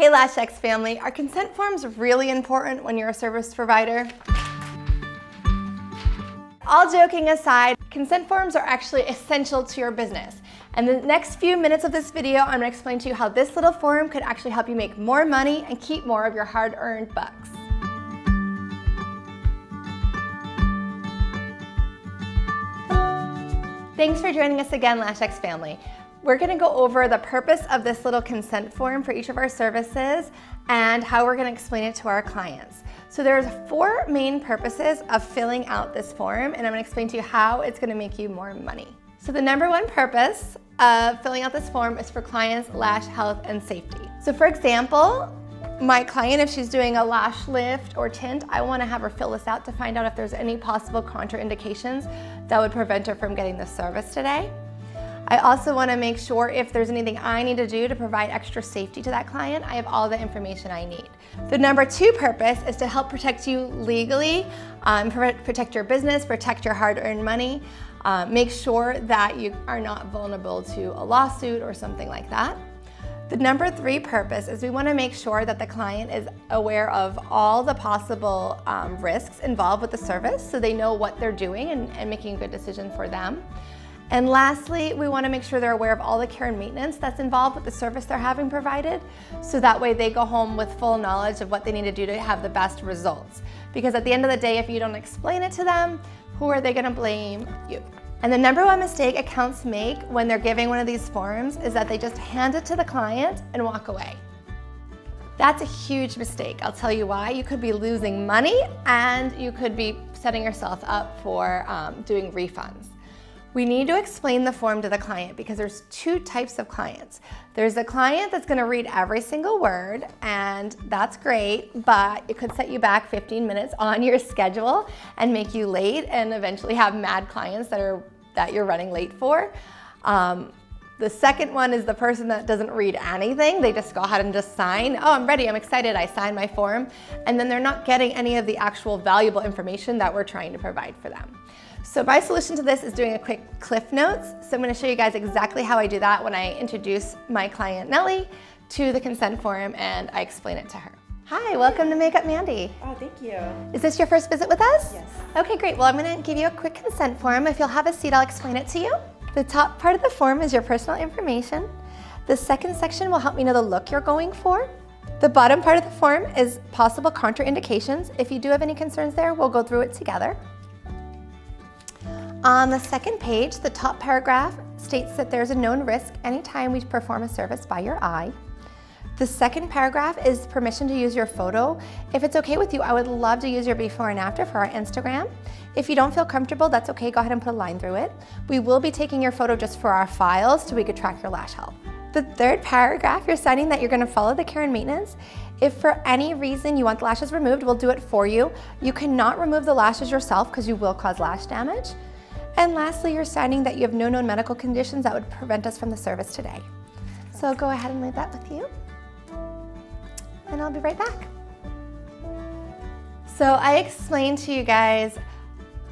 Hey LAshX family, are consent forms really important when you're a service provider? All joking aside, consent forms are actually essential to your business. And the next few minutes of this video, I'm gonna explain to you how this little form could actually help you make more money and keep more of your hard-earned bucks. Thanks for joining us again, LAshX family. We're gonna go over the purpose of this little consent form for each of our services and how we're gonna explain it to our clients. So there's 4 main purposes of filling out this form, and I'm gonna explain to you how it's gonna make you more money. So the number 1 purpose of filling out this form is for clients' lash health and safety. So for example, my client, if she's doing a lash lift or tint, I wanna have her fill this out to find out if there's any possible contraindications that would prevent her from getting the service today. I also wanna make sure if there's anything I need to do to provide extra safety to that client, I have all the information I need. The number 2 purpose is to help protect you legally, protect your business, protect your hard-earned money, make sure that you are not vulnerable to a lawsuit or something like that. The number 3 purpose is we want to make sure that the client is aware of all the possible risks involved with the service so they know what they're doing and making a good decision for them. And lastly, we want to make sure they're aware of all the care and maintenance that's involved with the service they're having provided, so that way they go home with full knowledge of what they need to do to have the best results. Because at the end of the day, if you don't explain it to them, who are they going to blame? You. And the number 1 mistake accounts make when they're giving one of these forms is that they just hand it to the client and walk away. That's a huge mistake. I'll tell you why. You could be losing money and you could be setting yourself up for doing refunds. We need to explain the form to the client because there's 2 types of clients. There's a client that's gonna read every single word, and that's great, but it could set you back 15 minutes on your schedule and make you late and eventually have mad clients that you're running late for. The second one is the person that doesn't read anything. They just go ahead and just sign. Oh, I'm ready, I'm excited, I signed my form. And then they're not getting any of the actual valuable information that we're trying to provide for them. So my solution to this is doing a quick Cliff Notes. So I'm gonna show you guys exactly how I do that when I introduce my client Nellie to the consent form and I explain it to her. Hi, welcome to Makeup Mandy. Oh, thank you. Is this your first visit with us? Yes. Okay, great. Well, I'm gonna give you a quick consent form. If you'll have a seat, I'll explain it to you. The top part of the form is your personal information. The second section will help me know the look you're going for. The bottom part of the form is possible contraindications. If you do have any concerns there, we'll go through it together. On the second page, the top paragraph states that there's a known risk anytime we perform a service by your eye. The second paragraph is permission to use your photo. If it's okay with you, I would love to use your before and after for our Instagram. If you don't feel comfortable, that's okay, go ahead and put a line through it. We will be taking your photo just for our files so we could track your lash health. The third paragraph, you're signing that you're gonna follow the care and maintenance. If for any reason you want the lashes removed, we'll do it for you. You cannot remove the lashes yourself because you will cause lash damage. And lastly, you're signing that you have no known medical conditions that would prevent us from the service today. So I'll go ahead and leave that with you. And I'll be right back. So I explained to you guys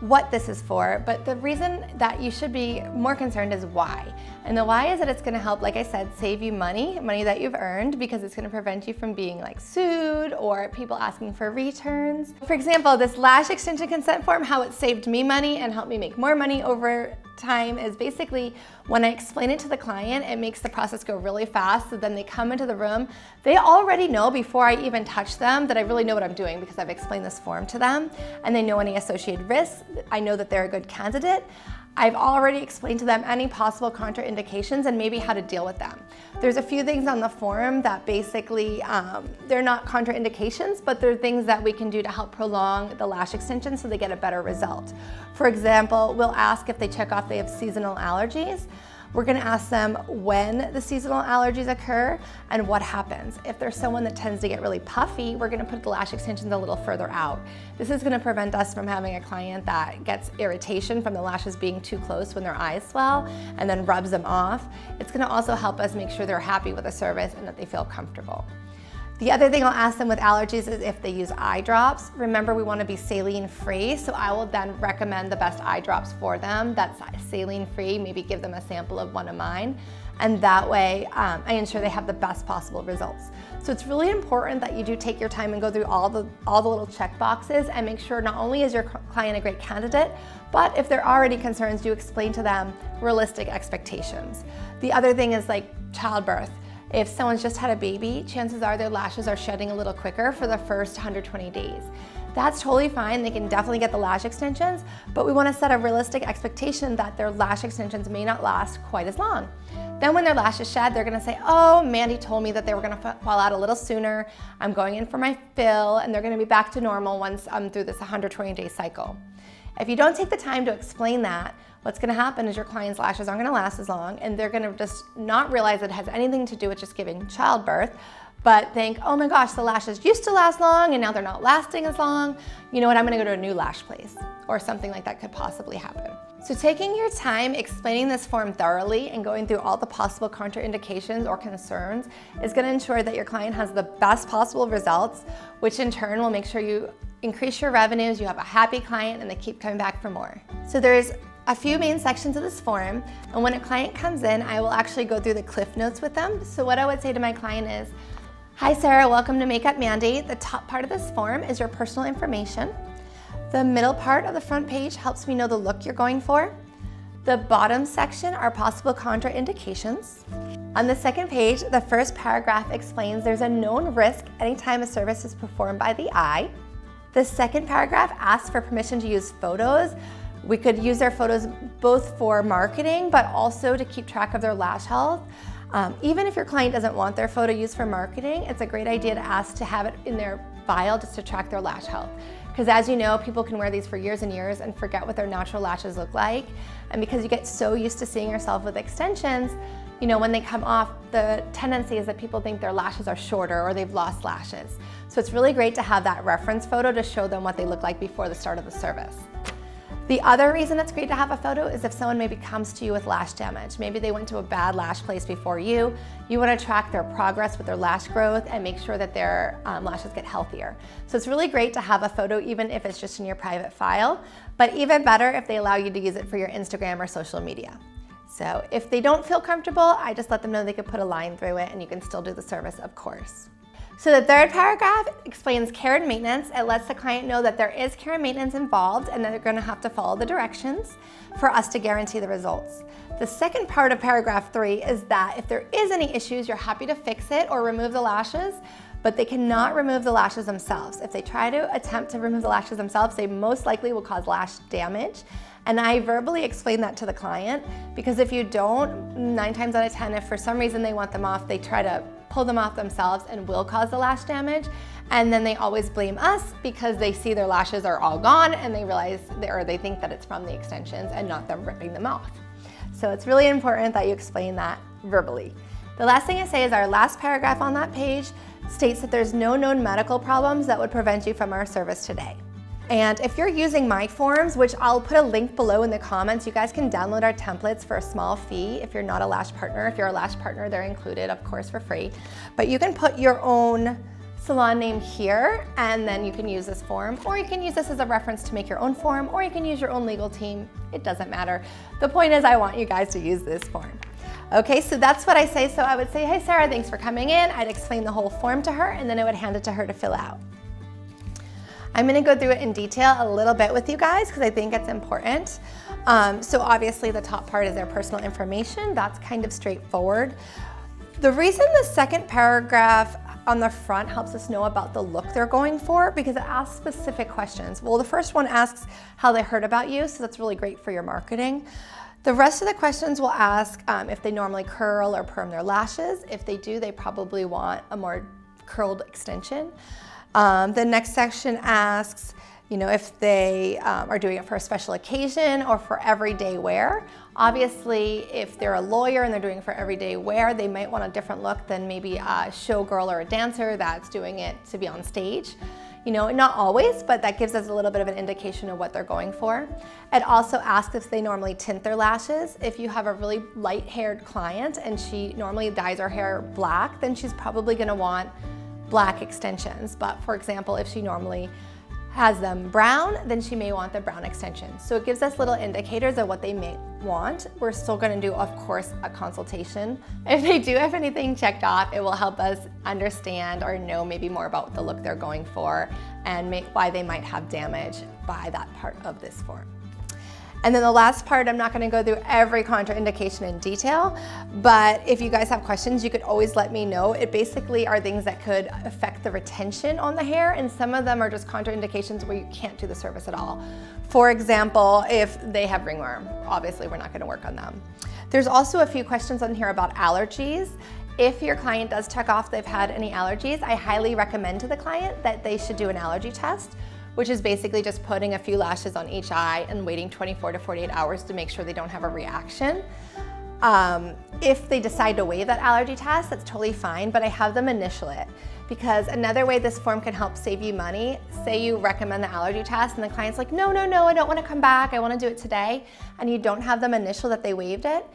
what this is for, but the reason that you should be more concerned is why. And the why is that it's gonna help, like I said, save you money that you've earned, because it's gonna prevent you from being like sued or people asking for returns. For example, this lash extension consent form, how it saved me money and helped me make more money over time is basically when I explain it to the client, it makes the process go really fast. So then they come into the room, they already know before I even touch them that I really know what I'm doing because I've explained this form to them, and they know any associated risks. I know that they're a good candidate. I've already explained to them any possible contraindications and maybe how to deal with them. There's a few things on the form that basically, they're not contraindications, but they're things that we can do to help prolong the lash extension so they get a better result. For example, we'll ask if they check off they have seasonal allergies. We're gonna ask them when the seasonal allergies occur and what happens. If there's someone that tends to get really puffy, we're gonna put the lash extensions a little further out. This is gonna prevent us from having a client that gets irritation from the lashes being too close when their eyes swell and then rubs them off. It's gonna also help us make sure they're happy with the service and that they feel comfortable. The other thing I'll ask them with allergies is if they use eye drops. Remember, we want to be saline free, so I will then recommend the best eye drops for them that's saline free, maybe give them a sample of one of mine. and that way I ensure they have the best possible results. So it's really important that you do take your time and go through all the little check boxes and make sure not only is your client a great candidate, but if there are any concerns, you explain to them realistic expectations. The other thing is like childbirth. If someone's just had a baby, chances are their lashes are shedding a little quicker for the first 120 days. That's totally fine. They can definitely get the lash extensions, but we want to set a realistic expectation that their lash extensions may not last quite as long. Then when their lashes shed, they're going to say, oh, Mandy told me that they were going to fall out a little sooner. I'm going in for my fill, and they're going to be back to normal once I'm through this 120-day cycle. If you don't take the time to explain that, what's going to happen is your client's lashes aren't going to last as long, and they're going to just not realize it has anything to do with just giving childbirth, but think, oh my gosh, the lashes used to last long and now they're not lasting as long. You know what, I'm gonna go to a new lash place, or something like that could possibly happen. So taking your time explaining this form thoroughly and going through all the possible contraindications or concerns is gonna ensure that your client has the best possible results, which in turn will make sure you increase your revenues, you have a happy client, and they keep coming back for more. So there's a few main sections of this form, and when a client comes in, I will actually go through the cliff notes with them. So what I would say to my client is, hi Sarah, welcome to Makeup Mandy. The top part of this form is your personal information. The middle part of the front page helps me know the look you're going for. The bottom section are possible contraindications. On the second page, the first paragraph explains there's a known risk anytime a service is performed by the eye. The second paragraph asks for permission to use photos. We could use their photos both for marketing, but also to keep track of their lash health. Even if your client doesn't want their photo used for marketing, it's a great idea to ask to have it in their file just to track their lash health. Because as you know, people can wear these for years and years and forget what their natural lashes look like. And because you get so used to seeing yourself with extensions, you know, when they come off, the tendency is that people think their lashes are shorter or they've lost lashes. So it's really great to have that reference photo to show them what they look like before the start of the service. The other reason it's great to have a photo is if someone maybe comes to you with lash damage. Maybe they went to a bad lash place before you. You want to track their progress with their lash growth and make sure that their lashes get healthier. So it's really great to have a photo even if it's just in your private file, but even better if they allow you to use it for your Instagram or social media. So if they don't feel comfortable, I just let them know they could put a line through it and you can still do the service, of course. So the third paragraph explains care and maintenance. It lets the client know that there is care and maintenance involved and that they're going to have to follow the directions for us to guarantee the results. The second part of paragraph 3 is that if there is any issues, you're happy to fix it or remove the lashes, but they cannot remove the lashes themselves. If they try to attempt to remove the lashes themselves, they most likely will cause lash damage. And I verbally explain that to the client, because if you don't, 9 times out of 10, if for some reason they want them off, they try to pull them off themselves and will cause the lash damage. And then they always blame us because they see their lashes are all gone and they realize, they think that it's from the extensions and not them ripping them off. So it's really important that you explain that verbally. The last thing I say is our last paragraph on that page states that there's no known medical problems that would prevent you from our service today. And if you're using my forms, which I'll put a link below in the comments, you guys can download our templates for a small fee if you're not a Lash partner. If you're a Lash partner, they're included, of course, for free. But you can put your own salon name here, and then you can use this form, or you can use this as a reference to make your own form, or you can use your own legal team. It doesn't matter. The point is I want you guys to use this form. Okay, so that's what I say. So I would say, hey, Sarah, thanks for coming in. I'd explain the whole form to her, and then I would hand it to her to fill out. I'm gonna go through it in detail a little bit with you guys because I think it's important. So obviously the top part is their personal information. That's kind of straightforward. The reason the second paragraph on the front helps us know about the look they're going for, because it asks specific questions. Well, the first one asks how they heard about you, so that's really great for your marketing. The rest of the questions will ask if they normally curl or perm their lashes. If they do, they probably want a more curled extension. The next section asks, you know, if they are doing it for a special occasion or for everyday wear. Obviously, if they're a lawyer and they're doing it for everyday wear, they might want a different look than maybe a showgirl or a dancer that's doing it to be on stage. You know, not always, but that gives us a little bit of an indication of what they're going for. It also asks if they normally tint their lashes. If you have a really light-haired client and she normally dyes her hair black, then she's probably gonna want black extensions. But for example, if she normally has them brown, then she may want the brown extensions. So it gives us little indicators of what they may want. We're still gonna do, of course, a consultation. If they do have anything checked off, it will help us understand or know maybe more about the look they're going for and why they might have damage by that part of this form. And then the last part, I'm not gonna go through every contraindication in detail, but if you guys have questions, you could always let me know. It basically are things that could affect the retention on the hair, and some of them are just contraindications where you can't do the service at all. For example, if they have ringworm, obviously we're not gonna work on them. There's also a few questions on here about allergies. If your client does check off they've had any allergies, I highly recommend to the client that they should do an allergy test, which is basically just putting a few lashes on each eye and waiting 24 to 48 hours to make sure they don't have a reaction. If they decide to waive that allergy test, that's totally fine, but I have them initial it, because another way this form can help save you money, say you recommend the allergy test and the client's like, no, I don't wanna come back, I wanna do it today, and you don't have them initial that they waived it,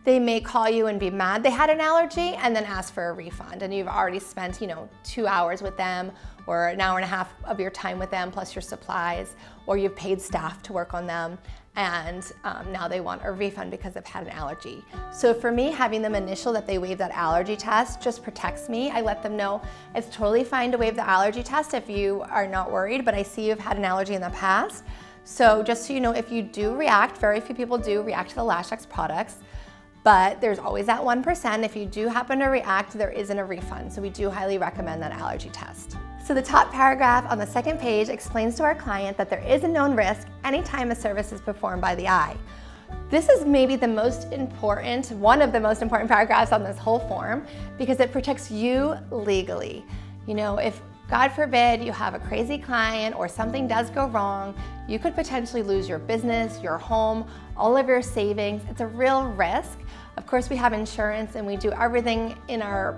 they may call you and be mad they had an allergy and then ask for a refund, and you've already spent 2 hours with them or an hour and a half of your time with them plus your supplies, or you've paid staff to work on them, and now they want a refund because they've had an allergy. So for me, having them initial that they waive that allergy test just protects me. I let them know it's totally fine to waive the allergy test if you are not worried, but I see you've had an allergy in the past. So just so you know, if you do react, very few people do react to the LAshX products, but there's always that 1%. If you do happen to react, there isn't a refund. So we do highly recommend that allergy test. So the top paragraph on the second page explains to our client that there is a known risk anytime a service is performed by the eye. This is maybe the most important, one of the most important paragraphs on this whole form, because it protects you legally. If God forbid you have a crazy client or something does go wrong, you could potentially lose your business, your home, all of your savings. It's a real risk. Of course, we have insurance and we do everything in our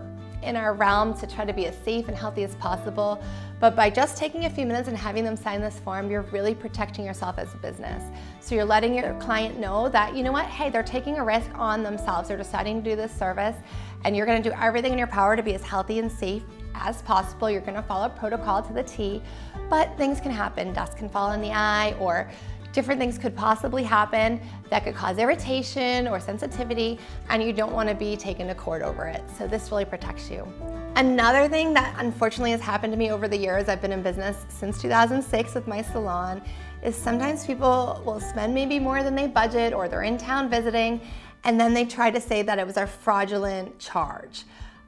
realm to try to be as safe and healthy as possible. But by just taking a few minutes and having them sign this form, you're really protecting yourself as a business. So you're letting your client know that, hey, they're taking a risk on themselves. They're deciding to do this service, and you're gonna do everything in your power to be as healthy and safe as possible. You're gonna follow protocol to the T, but things can happen. Dust can fall in the eye, or different things could possibly happen that could cause irritation or sensitivity, and you don't want to be taken to court over it. So this really protects you. Another thing that unfortunately has happened to me over the years, I've been in business since 2006 with my salon, is sometimes people will spend maybe more than they budget, or they're in town visiting, and then they try to say that it was a fraudulent charge.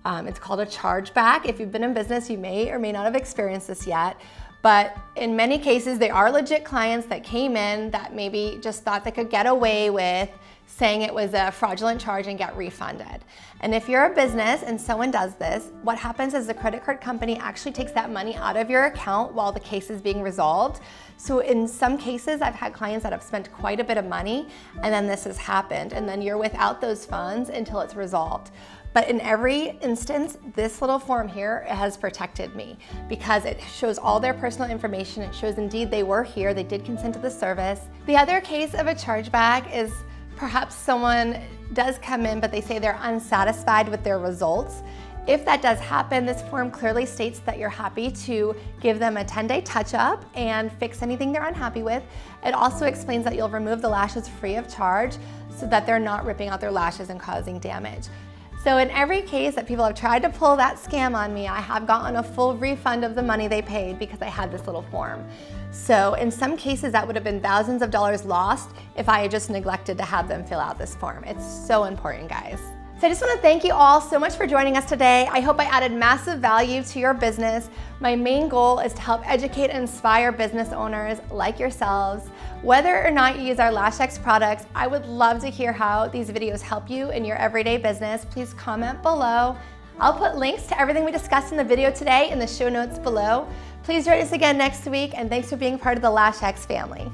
It's called a chargeback. If you've been in business, you may or may not have experienced this yet. But in many cases, they are legit clients that came in that maybe just thought they could get away with saying it was a fraudulent charge and get refunded. And if you're a business and someone does this, what happens is the credit card company actually takes that money out of your account while the case is being resolved. So in some cases, I've had clients that have spent quite a bit of money, and then this has happened, and then you're without those funds until it's resolved. But in every instance, this little form here has protected me, because it shows all their personal information. It shows indeed they were here, they did consent to the service. The other case of a chargeback is perhaps someone does come in, but they say they're unsatisfied with their results. If that does happen, this form clearly states that you're happy to give them a 10-day touch-up and fix anything they're unhappy with. It also explains that you'll remove the lashes free of charge so that they're not ripping out their lashes and causing damage. So in every case that people have tried to pull that scam on me, I have gotten a full refund of the money they paid because I had this little form. So in some cases, that would have been thousands of dollars lost if I had just neglected to have them fill out this form. It's so important, guys. So I just want to thank you all so much for joining us today. I hope I added massive value to your business. My main goal is to help educate and inspire business owners like yourselves. Whether or not you use our LAshX products, I would love to hear how these videos help you in your everyday business. Please comment below. I'll put links to everything we discussed in the video today in the show notes below. Please join us again next week, and thanks for being part of the LAshX family.